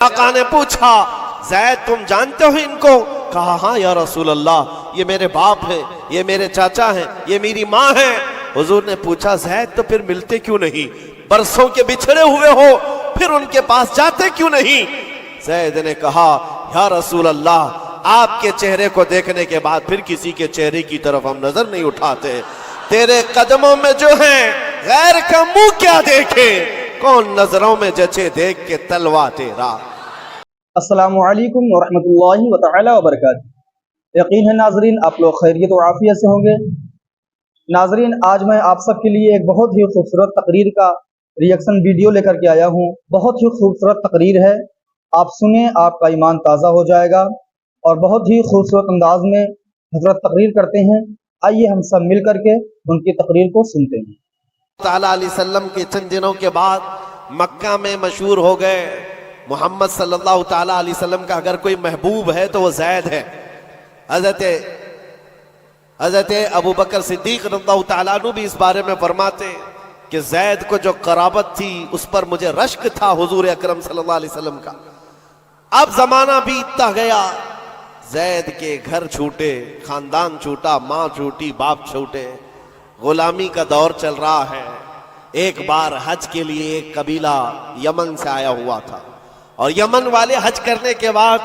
आका ने पूछा, ज़ैद तुम जानते हो इनको? कहा हाँ या रसूल अल्लाह, ये मेरे बाप है, ये मेरे चाचा हैं, ये मेरी माँ है। हुजूर ने पूछा, ज़ैद तो फिर मिलते क्यों नहीं? बरसों के बिछड़े हुए हो, फिर उनके पास जाते क्यों नहीं? ज़ैद ने कहा, या रसूल अल्लाह, आपके चेहरे को देखने के बाद फिर किसी के चेहरे की तरफ हम नजर नहीं उठाते। तेरे कदमों में जो है गैर का मुंह क्या देखे, कौन नजरों में जचे देख के तलवा तेरा। अस्सलामु अलैकुम वरहमतुल्लाहि व तआला व बरकातहू। यकीन है नाजरीन आप लोग खैरियत और आफियत से होंगे। नाजरीन आज मैं आप सब के लिए एक बहुत ही खूबसूरत तकरीर का रिएक्शन वीडियो लेकर के आया हूँ। बहुत ही खूबसूरत तकरीर है, आप सुने आपका ईमान ताज़ा हो जाएगा। और बहुत ही खूबसूरत अंदाज में हजरत तकरीर करते हैं। आइए हम सब मिल करके उनकी तकरीर को सुनते हैं। ताला अलैहि सल्लम के चंद दिनों के बाद मक्का में मशहूर हो गए। मोहम्मद सल्लल्लाहु ताला अलैहि वसल्लम का अगर कोई महबूब है तो वो ज़ैद है। हज़रत अबू बकर सिद्दीक़ रज़ियल्लाहु ताला अन्हु भी इस बारे में फरमाते कि ज़ैद को जो कराबत थी उस पर मुझे रश्क था हुजूर अकरम सल्लल्लाहु अलैहि वसल्लम का। अब जमाना बीतता गया, ज़ैद के घर छूटे, खानदान छूटा, माँ छूटी, बाप छूटे, गुलामी का दौर चल रहा है। एक बार हज के लिए एक कबीला यमन से आया हुआ था और यमन वाले हज करने के बाद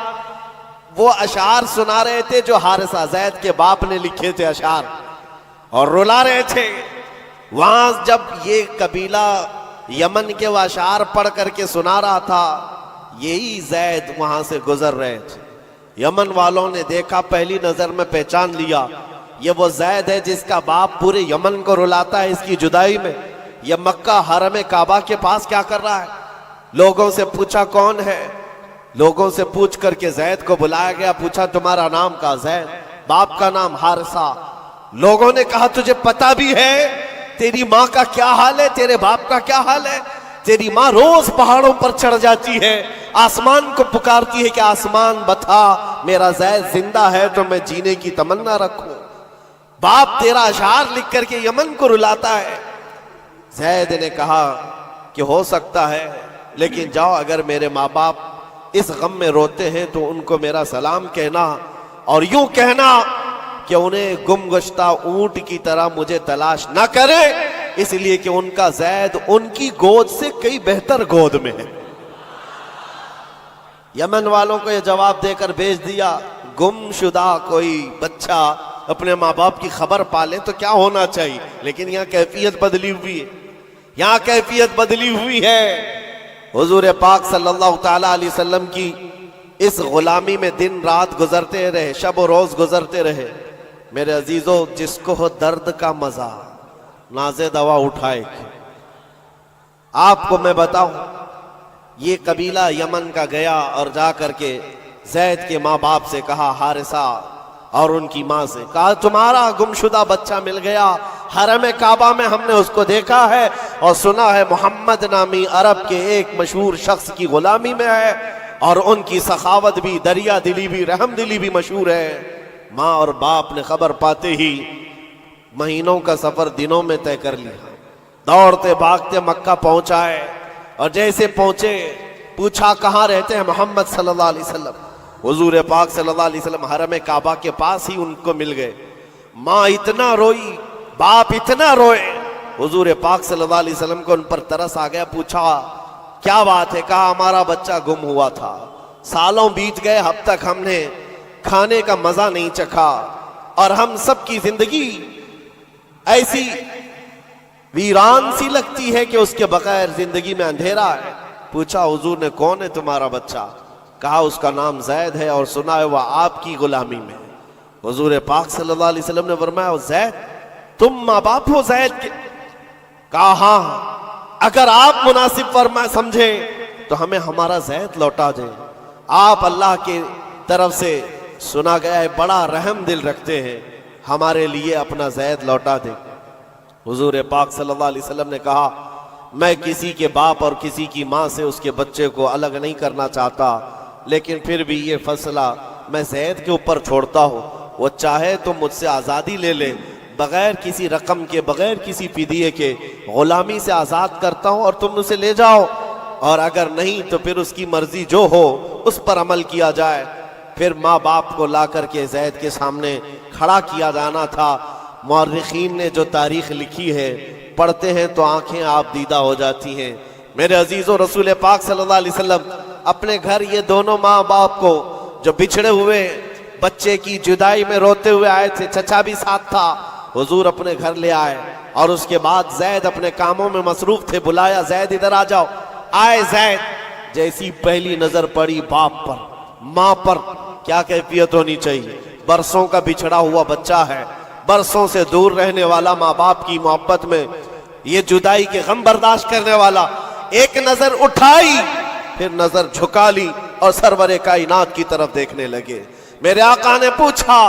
वो अशार सुना रहे थे जो हारिसा ज़ैद के बाप ने लिखे थे अशार, और रुला रहे थे। वहां जब ये कबीला यमन के वो अशार पढ़ करके सुना रहा था, यही ज़ैद वहां से गुजर रहे थे। यमन वालों ने देखा, पहली नजर में पहचान लिया, ये वो ज़ैद है जिसका बाप पूरे यमन को रुलाता है इसकी जुदाई में। ये मक्का हरम काबा के पास क्या कर रहा है? लोगों से पूछा कौन है, लोगों से पूछ करके ज़ैद को बुलाया गया। पूछा तुम्हारा नाम का? ज़ैद। बाप का नाम हारिसा। लोगों ने कहा तुझे पता भी है तेरी माँ का क्या हाल है, तेरे बाप का क्या हाल है? तेरी माँ रोज पहाड़ों पर चढ़ जाती है, आसमान को पुकारती है कि आसमान बता मेरा ज़ैद जिंदा है तो मैं जीने की तमन्ना रखूं। बाप तेरा अशार लिख करके यमन को रुलाता है। ज़ैद ने कहा कि हो सकता है, लेकिन जाओ अगर मेरे माँ बाप इस गम में रोते हैं तो उनको मेरा सलाम कहना और यूं कहना कि उन्हें गुमगश्ता ऊंट की तरह मुझे तलाश ना करे, इसलिए कि उनका ज़ैद उनकी गोद से कई बेहतर गोद में है। यमन वालों को यह जवाब देकर भेज दिया, गुमशुदा कोई बच्चा अपने माँ बाप की खबर पाले तो क्या होना चाहिए, लेकिन यहाँ कैफियत बदली हुई है, यहाँ कैफियत बदली हुई है। हुजूर पाक सल्लल्लाहु ताला अलैहि वसल्लम की इस गुलामी में दिन रात गुजरते रहे, शब और रोज गुजरते रहे। मेरे अजीजों, जिसको हो दर्द का मजा नाज़े दवा उठाए। आपको मैं बताऊं, ये कबीला यमन का गया और जा करके ज़ैद के माँ बाप से कहा, हारिसा और उनकी माँ से कहा, तुम्हारा गुमशुदा बच्चा मिल गया, हरम काबा में हमने उसको देखा है और सुना है मोहम्मद नामी अरब के एक मशहूर शख्स की गुलामी में है और उनकी सखावत भी, दरिया दिली भी, रहम दिली भी मशहूर है। माँ और बाप ने खबर पाते ही महीनों का सफर दिनों में तय कर लिया। दौड़ते भागते मक्का पहुंचाए और जैसे पहुंचे पूछा कहाँ रहते हैं मोहम्मद सल्लल्लाहु अलैहि वसल्लम। हुजूर पाक सल्लल्लाहु अलैहि वसल्लम हरम काबा के पास ही उनको मिल गए। माँ इतना रोई, बाप इतना रोए, हुजूर पाक सल्लल्लाहु अलैहि वसल्लम को उन पर तरस आ गया। पूछा क्या बात है? कहा हमारा बच्चा गुम हुआ था, सालों बीत गए, अब तक हमने खाने का मजा नहीं चखा और हम सब की जिंदगी ऐसी वीरान सी लगती है कि उसके बगैर जिंदगी में अंधेरा है। पूछा हुजूर ने कौन है तुम्हारा बच्चा? कहा उसका नाम ज़ैद है और सुना है वह आपकी गुलामी में। हुजूर पाक सल्लल्लाहु अलैहि वसल्लम ने फरमाया, ज़ैद तुम माँ बाप हो ज़ैद के? कहा हाँ, अगर आप मुनासिब फरमा समझे तो हमें हमारा ज़ैद लौटा दें। आप अल्लाह के तरफ से सुना गया है बड़ा रहम दिल रखते हैं, हमारे लिए अपना ज़ैद लौटा दें। हुजूर पाक सल्लल्लाहु अलैहि वसल्लम ने कहा, मैं किसी के बाप और किसी की माँ से उसके बच्चे को अलग नहीं करना चाहता, लेकिन फिर भी ये फैसला मैं ज़ैद के ऊपर छोड़ता हूँ। वो चाहे तो मुझसे आज़ादी ले ले, बगैर किसी रकम के, बगैर किसी फिदिये के गुलामी से आज़ाद करता हूँ और तुम उसे ले जाओ। اور اگر نہیں تو پھر اس کی مرضی جو ہو اس پر عمل کیا جائے۔ پھر ماں باپ کو لا کر کے زید کے سامنے کھڑا کیا جانا تھا۔ مورخین نے جو تاریخ لکھی ہے پڑھتے ہیں تو آنکھیں آپ دیدہ ہو جاتی ہیں۔ میرے عزیزو، رسول پاک صلی اللہ علیہ وسلم اپنے گھر یہ دونوں ماں باپ کو جو بچھڑے ہوئے بچے کی جدائی میں روتے ہوئے آئے تھے، چچا بھی ساتھ تھا، حضور اپنے گھر لے آئے اور اس کے بعد زید اپنے کاموں میں مصروف تھے، بلایا زید ادھر آ جاؤ۔ آئے زید، جیسی پہلی نظر پڑی باپ پر ماں پر، کیا کیفیت ہونی چاہیے؟ برسوں کا بچھڑا ہوا بچہ ہے، برسوں سے دور رہنے والا، ماں باپ کی محبت میں یہ جدائی کے غم برداشت کرنے والا، ایک نظر اٹھائی پھر نظر جھکا لی اور سرور کائنات کی طرف دیکھنے لگے۔ میرے آقا نے پوچھا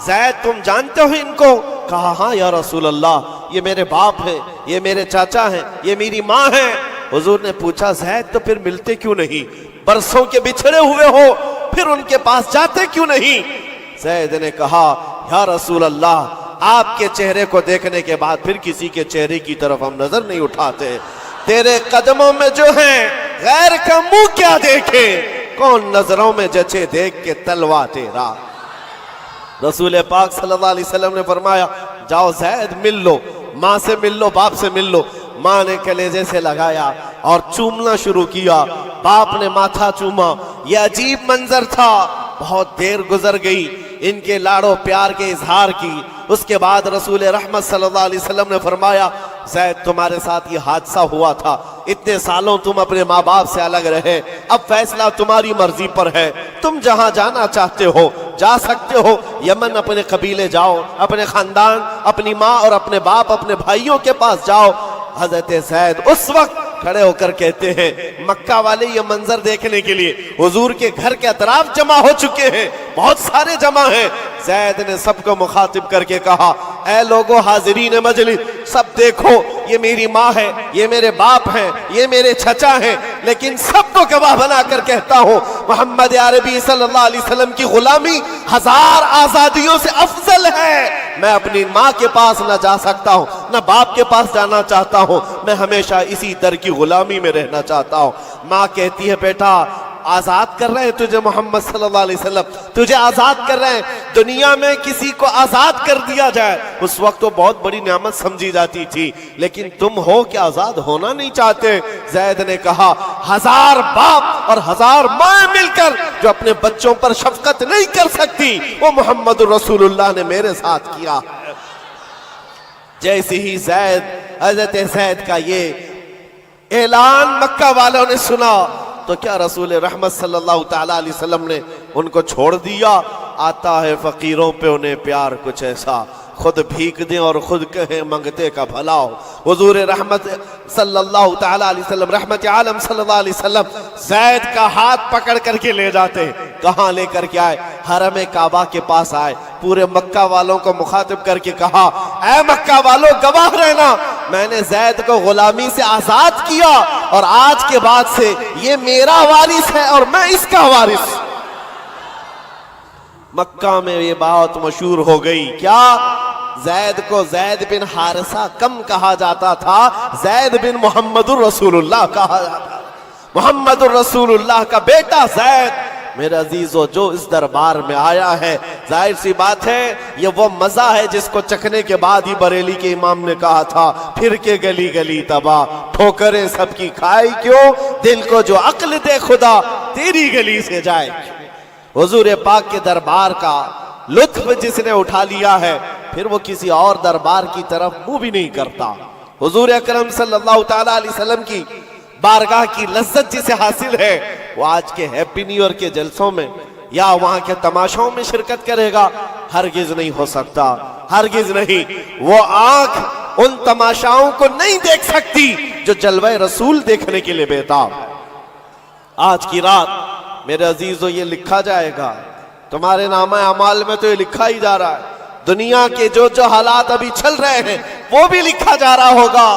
زید تم جانتے ہو ان کو؟ کہا ہاں یا رسول اللہ، یہ میرے باپ ہیں، یہ میرے چاچا ہیں، یہ میری ماں ہیں۔ حضور نے پوچھا زید تو پھر ملتے کیوں نہیں؟ برسوں کے بچھڑے ہوئے ہو پھر ان کے پاس جاتے کیوں نہیں؟ زید نے کہا یا رسول اللہ، آپ کے چہرے کو دیکھنے کے بعد پھر کسی کے چہرے کی طرف ہم نظر نہیں اٹھاتے۔ تیرے قدموں میں جو ہیں غیر کا منہ کیا دیکھے، کون نظروں میں جچے دیکھ کے تلوا تیرا۔ رسول پاک صلی اللہ علیہ وسلم نے فرمایا جاؤ زید مل لو، ماں سے مل لو، باپ سے مل لو۔ ماں نے کلیجے سے لگایا اور چومنا شروع کیا، باپ نے ماتھا چوما۔ یہ عجیب منظر تھا۔ بہت دیر گزر گئی ان کے لاڑو پیار کے اظہار کی۔ اس کے بعد رسول رحمت صلی اللہ علیہ وسلم نے فرمایا زید تمہارے ساتھ یہ حادثہ ہوا تھا، اتنے سالوں تم اپنے ماں باپ سے الگ رہے، اب فیصلہ تمہاری مرضی پر ہے، تم جہاں جانا چاہتے ہو جا سکتے ہو، یمن اپنے قبیلے جاؤ، اپنے خاندان، اپنی ماں اور اپنے باپ، اپنے بھائیوں کے پاس جاؤ۔ حضرت زید اس وقت کھڑے ہو کر کہتے ہیں مکہ والے یہ منظر دیکھنے کے لیے حضور کے گھر کے اطراف جمع ہو چکے ہیں، بہت سارے جمع ہیں۔ زید نے سب کو مخاطب کر کے کہا اے لوگو حاضرین مجلس، سب دیکھو یہ میری ماں ہے، یہ میرے باپ ہیں، یہ میرے چچا ہیں، لیکن سب کو گواہ بنا کر کہتا ہوں محمد عربی صلی اللہ علیہ وسلم کی غلامی 1000 آزادیوں سے افضل ہے۔ میں اپنی ماں کے پاس نہ جا سکتا ہوں، نہ باپ کے پاس جانا چاہتا ہوں، میں ہمیشہ اسی در کی غلامی میں رہنا چاہتا ہوں۔ ماں کہتی ہے بیٹا آزاد کر رہے ہیں تجھے محمد صلی اللہ علیہ وسلم، تجھے آزاد کر رہے ہیں۔ دنیا میں کسی کو آزاد کر دیا جائے اس وقت تو بہت بڑی نعمت سمجھی جاتی تھی، لیکن تم ہو کہ آزاد ہونا نہیں چاہتے۔ زید نے کہا 1000 باپ اور 1000 ماں مل کر جو اپنے بچوں پر شفقت نہیں کر سکتی وہ محمد رسول اللہ نے میرے ساتھ کیا۔ جیسے ہی حضرت زید کا یہ اعلان مکہ والوں نے سنا تو کیا رسول رحمت صلی اللہ تعالیٰ علیہ وسلم نے ان کو چھوڑ دیا؟ آتا ہے فقیروں پہ انہیں پیار کچھ ایسا، خود بھیک دیں اور خود کہیں منگتے کا بھلا ہو۔ حضور رحمت صلی اللہ تعالیٰ علیہ وسلم، رحمت عالم صلی اللہ علیہ وسلم زید کا ہاتھ پکڑ کر کے لے جاتے۔ کہاں لے کر کے آئے؟ حرم کعبہ کے پاس آئے، پورے مکہ والوں کو مخاطب کر کے کہا اے مکہ والوں گواہ رہنا، میں نے زید کو غلامی سے آزاد کیا اور آج کے بعد سے یہ میرا وارث ہے اور میں اس کا وارث۔ مکہ میں یہ بات مشہور ہو گئی، کیا زید کو زید بن حارثہ کم کہا جاتا تھا، زید بن محمد الرسول اللہ کہا جاتا تھا۔ محمد الرسول اللہ کا بیٹا زید۔ میرے عزیزو جو اس دربار میں آیا ہے، ظاہر سی بات ہے یہ وہ مزہ ہے جس کو چکھنے کے بعد ہی بریلی کے امام نے کہا تھا پھر کے گلی گلی تباہ، ٹھوکریں سب کی کھائی کیوں، دل کو جو عقل دے خدا تیری گلی سے جائے۔ حضور پاک کے دربار کا لطف جس نے اٹھا لیا ہے پھر وہ کسی اور دربار کی طرف منہ بھی نہیں کرتا۔ حضور اکرم صلی اللہ تعالیٰ علیہ وسلم کی بارگاہ کی لذت جسے حاصل ہے وہ آج کے ہیپی نیو ایئر کے جلسوں میں یا وہاں کے تماشوں میں شرکت کرے گا؟ ہرگز نہیں ہو سکتا، ہرگز نہیں۔ وہ آنکھ ان تماشاؤں کو نہیں دیکھ سکتی جو جلوہ رسول دیکھنے کے لیے بےتاب ہے۔ آج کی رات میرے عزیزو یہ لکھا جائے گا، تمہارے نامہ اعمال میں تو یہ لکھا ہی جا رہا ہے، دنیا کے جو حالات ابھی چل رہے ہیں وہ بھی لکھا جا رہا ہوگا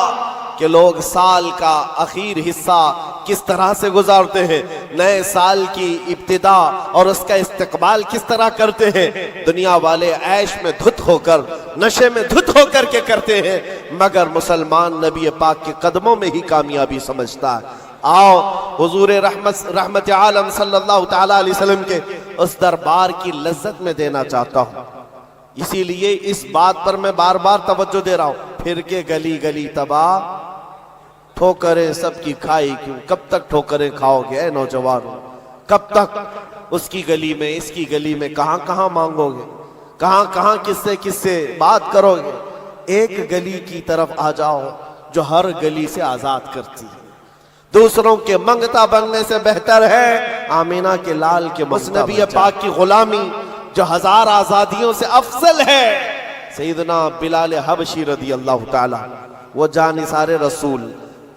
کہ لوگ سال کا آخر حصہ کس طرح سے گزارتے ہیں، نئے سال کی ابتدا اور اس کا استقبال کس طرح کرتے ہیں۔ دنیا والے عیش میں دھت ہو کر، نشے میں دھت ہو کر کے کرتے ہیں، مگر مسلمان نبی پاک کے قدموں میں ہی کامیابی سمجھتا ہے۔ आओ हुजूर रहमत आलम सल्लल्लाहु ताला अलैहि वसल्लम के उस दरबार की लज्जत में देना चाहता हूँ। इसीलिए इस बात पर मैं बार बार तवज्जो दे रहा हूँ। फिर के गली गली तबाह, ठोकरें सबकी खाई क्यों, कब तक ठोकरें खाओगे ऐ नौजवानों, कब तक उसकी गली में इसकी गली में कहां कहां मांगोगे, कहां कहां किससे किससे बात करोगे। एक गली की तरफ आ जाओ जो हर गली से आजाद करती है। दूसरों के मंगता बनने से बेहतर है आमीना के लाल के उस नबी पाक की गुलामी जो 1000 आजादियों से अफजल है। सैयदना बिलाल हबशी रदी अल्लाह ताला, वो जानिसारे रसूल,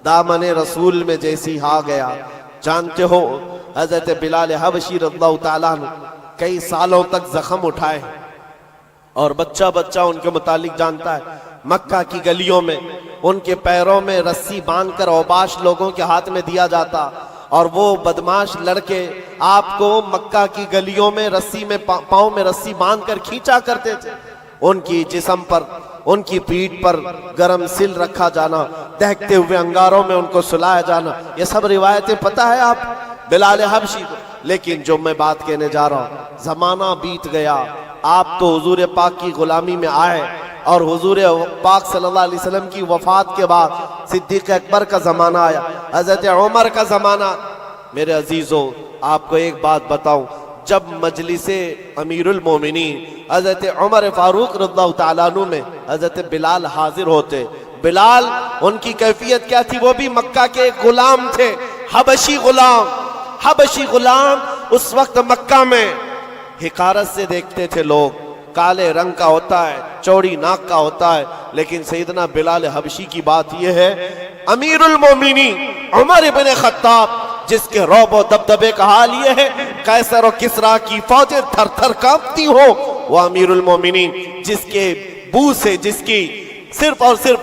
दामने रसूल में जैसी आ गया। जानते हो हजरत बिलाल हबशी रज़ियल्लाहु ताला ने कई सालों तक जख्म उठाए और बच्चा बच्चा उनके मुतालिक जानता है। मक्का की गलियों में उनके पैरों में रस्सी बांधकर औबाश लोगों के हाथ में दिया जाता और वो बदमाश लड़के आपको मक्का की गलियों में रस्सी में पांव में रस्सी बांधकर खींचा करते थे। उनकी जिस्म पर, उनकी पीठ पर गरम सिल रखा जाना, दहकते हुए अंगारों में उनको सुलाया जाना, ये सब रिवायतें पता है आप बिलाल हबशी को। लेकिन जो मैं बात कहने जा रहा हूँ, जमाना बीत गया, आप तो हुजूर पाक की गुलामी में आए और हुजूर पाक सल्लल्लाहु अलैहि वसल्लम की वफात के बाद सिद्दीक अकबर का जमाना आया, हजरत उमर का जमाना। मेरे अजीजों, आपको एक बात बताऊं, जब मजलिसे अमीरुल मोमिनीन हजरत उमर फारूक रज़ियल्लाहु ताला अन्हु में हजरत बिलाल हाजिर होते, बिलाल उनकी कैफियत क्या थी, वो भी मक्का के गुलाम थे, हबशी गुलाम। हबशी गुलाम उस वक्त मक्का में हिकारत से देखते थे लोग, काले रंग का होता है, चौड़ी नाक का होता है। लेकिन सैयदना बिलाल हबशी की बात यह है, अमीरुल मोमिनीन उमर इब्न खत्ताब, जिसके रौब दबदबे का हाल ये है कैसर और किसरा की फौजें थर थर कांपती हो, वो अमीरुल मोमिनीन जिसके बू से, जिसकी सिर्फ और सिर्फ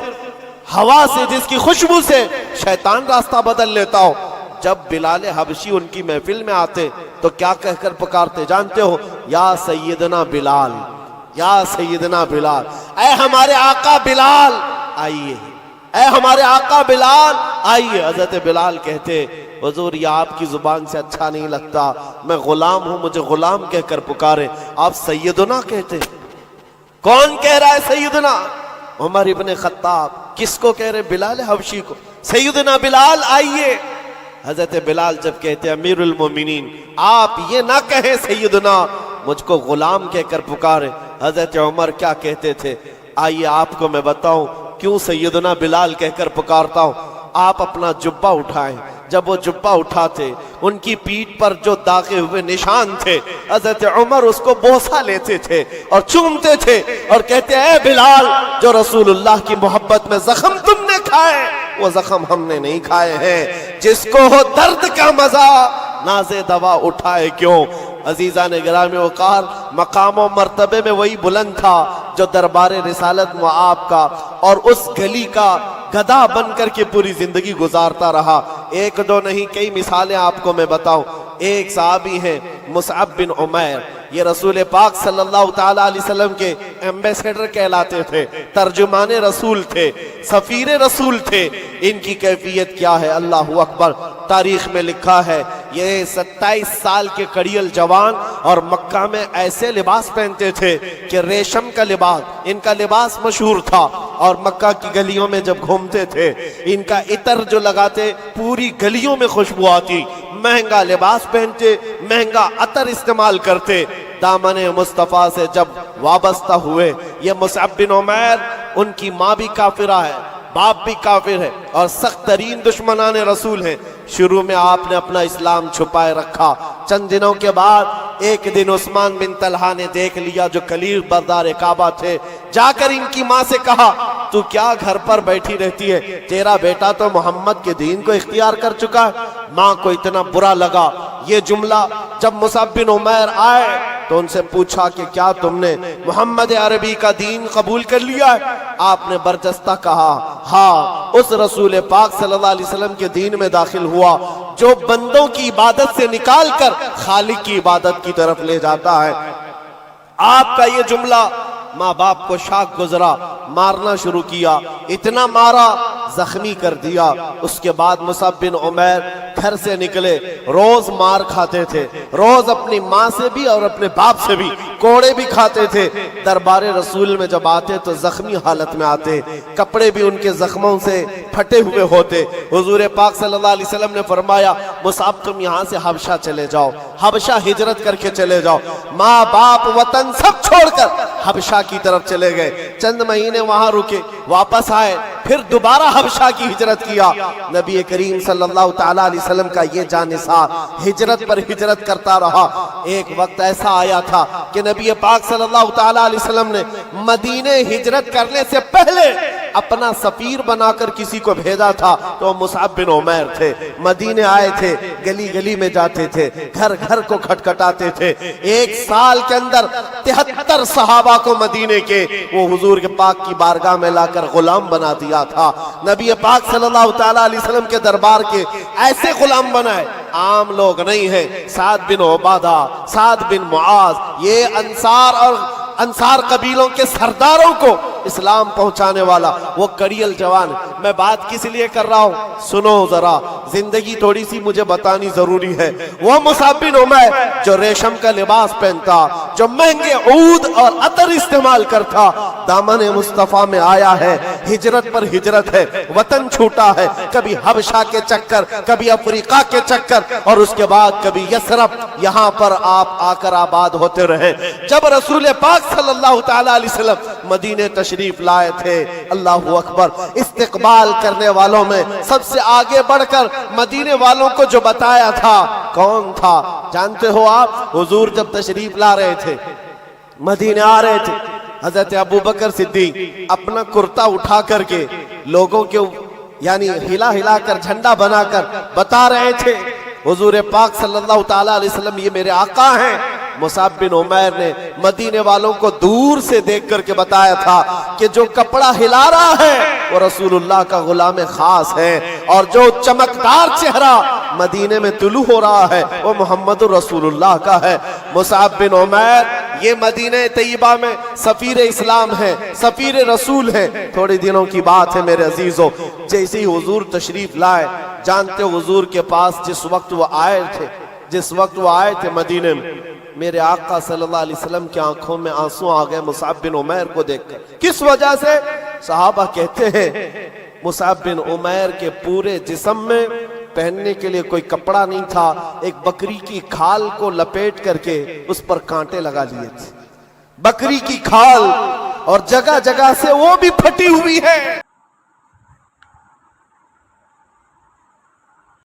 हवा से, जिसकी खुशबू से शैतान रास्ता बदल लेता हो। जब बिलाल हबशी उनकी महफिल में आते तो क्या कहकर पुकारते जानते हो? या सैयदना बिलाल, या सैयदना बिलाल, ऐ हमारे आका बिलाल आइए, ऐ हमारे आका बिलाल आइए। हजरत बिलाल कहते, हुजूर ये आपकी जुबान से अच्छा नहीं लगता, मैं गुलाम हूं, मुझे गुलाम कहकर पुकारे, आप सैयदना कहते। कौन कह रहा है सैयदना? उमर इब्न खत्ताब। किसको कह रहे? बिलाल हबशी को। सैयदना बिलाल आइए। हजरत बिलाल जब कहते अमीरुल मोमिनीन, आप ये ना कहें सैयदना, मुझको गुलाम कहकर पुकारे। हजरत उमर क्या कहते थे? आइए आपको मैं बताऊं क्यों सैयदना बिलाल कहकर पुकारता हूं। आप अपना जुब्बा उठाएं। जब वो जुब्बा उठाते, उनकी पीठ पर जो दागे हुए निशान थे, हजरत उमर उसको बोसा लेते थे और चूमते थे और कहते, ऐ बिलाल, जो रसूलुल्लाह की मोहब्बत में जख्म तुमने खाए, वो जख्म हमने नहीं खाए हैं। जिसको हो दर्द का मजा, नाज़े दवा उठाए क्यों। अजीजा ने गिरामी वकार, मकाम और मर्तबे में वही बुलंद था जो दरबारे रिसालत में आपका और उस गली का गधा बन करके पूरी जिंदगी गुजारता रहा। एक दो नहीं, कई मिसालें आपको मैं बताऊं। एक साहबी हैं मुसअब बिन उमैर, ये रसूल पाक सल्लल्लाहु ताला अलैहि वसल्लम के एम्बेसडर कहलाते थे, तर्जुमाने रसूल थे, सफीर रसूल थे। इनकी कैफियत क्या है? अल्लाहु अकबर। तारीख में लिखा है, ये 27 साल के कड़ियल जवान और मक्का में ऐसे लिबास पहनते थे कि रेशम का लिबास, इनका लिबास मशहूर था। और मक्का की गलियों में जब घूमते थे, इनका इतर जो लगाते, पूरी गलियों में खुशबू आती। महंगा लिबास पहनते, महंगा अतर इस्तेमाल करते। दामने मुस्तफ़ा से जब वाबस्ता हुए, ये मुसअब बिन उमैर, उनकी माँ भी काफिरा है, बाप भी काफिर है और सख्त तरीन दुश्मनाने रसूल हैं। शुरू में आपने अपना इस्लाम छुपाए रखा। चंद दिनों के बाद एक दिन उस्मान बिन तलहा ने देख लिया, जो कलील बरदार काबा थे, जाकर इनकी माँ से कहा, तू क्या घर पर बैठी रहती है, तेरा बेटा तो मोहम्मद के दीन को इख्तियार कर चुका है। माँ को इतना बुरा लगा ये जुमला। जब मुसअब बिन उमैर आए तो उनसे पूछा कि क्या तुमने मोहम्मद अरबी का दीन कबूल कर लिया है? आपने बरजस्ता कहा, हाँ, उस रसूल पाक सल्लल्लाहु अलैहि वसल्लम के दीन में दाखिल हुआ जो बंदों की इबादत से निकाल कर खालिक की इबादत की तरफ ले जाता है। आपका ये जुमला माँ बाप को शाक गुजरा, मारना शुरू किया, इतना मारा जख्मी कर दिया। उसके बाद मुसअब बिन उमैर घर से निकले, रोज मार खाते थे, रोज अपनी माँ से भी और अपने बाप से भी कोड़े भी खाते थे। दरबारे रसूल में जब आते तो जख्मी हालत में आते, कपड़े भी उनके जख्मों से फटे हुए होते। हुजूर पाक सल्लल्लाहु अलैहि वसल्लम ने फरमाया, मुसअब तुम यहाँ से हबशा चले जाओ, हबशा हिजरत करके चले जाओ। माँ बाप वतन सब छोड़कर हबशा की तरफ चले गए। चंद महीने वहां रुके, वापस आए, फिर दोबारा हबशा की हिजरत किया। नबी करीम सल्लल्लाहु ताला अलैहि वसल्लम का ये जानिसार हिजरत पर हिजरत करता रहा। एक वक्त ऐसा आया था कि नबी पाक सल्लल्लाहु ताला अलैहि वसल्लम ने मदीने हिजरत करने से पहले अपना सफीर बनाकर किसी को भेजा था, तो मुसअब बिन उमैर थे। मदीने आए थे, गली गली में जाते थे, घर घर को खटखटाते थे। एक साल के अंदर 73 सहाबा को मदीने के वो हुजूर के पाक की बारगाह में लाकर गुलाम बना दिया था। नबी पाक सल्लल्लाहु ताला अलैहि वसल्लम के दरबार के ऐसे गुलाम बनाए, आम लोग नहीं है। साद बिन उबादा, साद बिन मुआज, ये अंसार कबीलों के सरदारों को इस्लाम पहुंचाने वाला वो कड़ियल जवान। मैं बात किस लिए कर रहा हूं, सुनो जरा, जिंदगी थोड़ी सी मुझे बतानी जरूरी है। वो मुसअब बिन उमैर जो रेशम का लिबास पहनता, जो महंगे ऊद और अतर इस्तेमाल करता, दामन मुस्तफा में आया है, हिजरत पर हिजरत है, वतन छूटा है, कभी हबशा के चक्कर, कभी अफ्रीका के चक्कर, और उसके बाद कभी यसरब, यहाँ पर आप आकर आबाद होते रहे। जब रसूल पाक सल्लल्लाहु ताला अलैहि वसल्लम मदीने तशरीफ लाए थे, अल्लाहु अकबर, इस्तिकबाल करने वालों में सबसे आगे बढ़कर मदीने वालों को जो बताया था, कौन था जानते हो आप? हुजूर जब तशरीफ ला रहे थे, मदीने आ रहे थे, हजरत अबू बकर सिद्दीक अपना कुर्ता उठा करके लोगों के यानी हिला हिला कर झंडा बनाकर बता रहे थे, हुजूर पाक सल्लल्लाहु ताला अलैहि वसल्लम ये मेरे आका हैं। मुसअब बिन उमैर ने मदीने वालों को दूर से देख करके बताया था कि जो कपड़ा हिला रहा है वो रसूलुल्लाह का गुलाम खास है, और जो चमकदार चेहरा मदीने में तुलू हो रहा है वो मोहम्मद रसूलुल्लाह का है। मुसअब बिन उमैर ये मदीने तैयबा में सफीर इस्लाम है, सफीर रसूल है। थोड़े दिनों की बात है मेरे अजीजों, जैसे ही हुजूर तशरीफ लाए, जानते हो हुजूर के पास जिस वक्त वो आए थे मदीने में, मेरे आका सल्लल्लाहु अलैहि वसल्लम की आंखों में आंसू आ गए मुसअब बिन उमैर को देखकर। किस वजह से? सहाबा कहते हैं मुसअब बिन उमैर के पूरे जिस्म में पहनने के लिए कोई कपड़ा नहीं था, एक बकरी की खाल को लपेट करके उस पर कांटे लगा लिए थे। बकरी की खाल, और जगह जगह से वो भी फटी हुई है।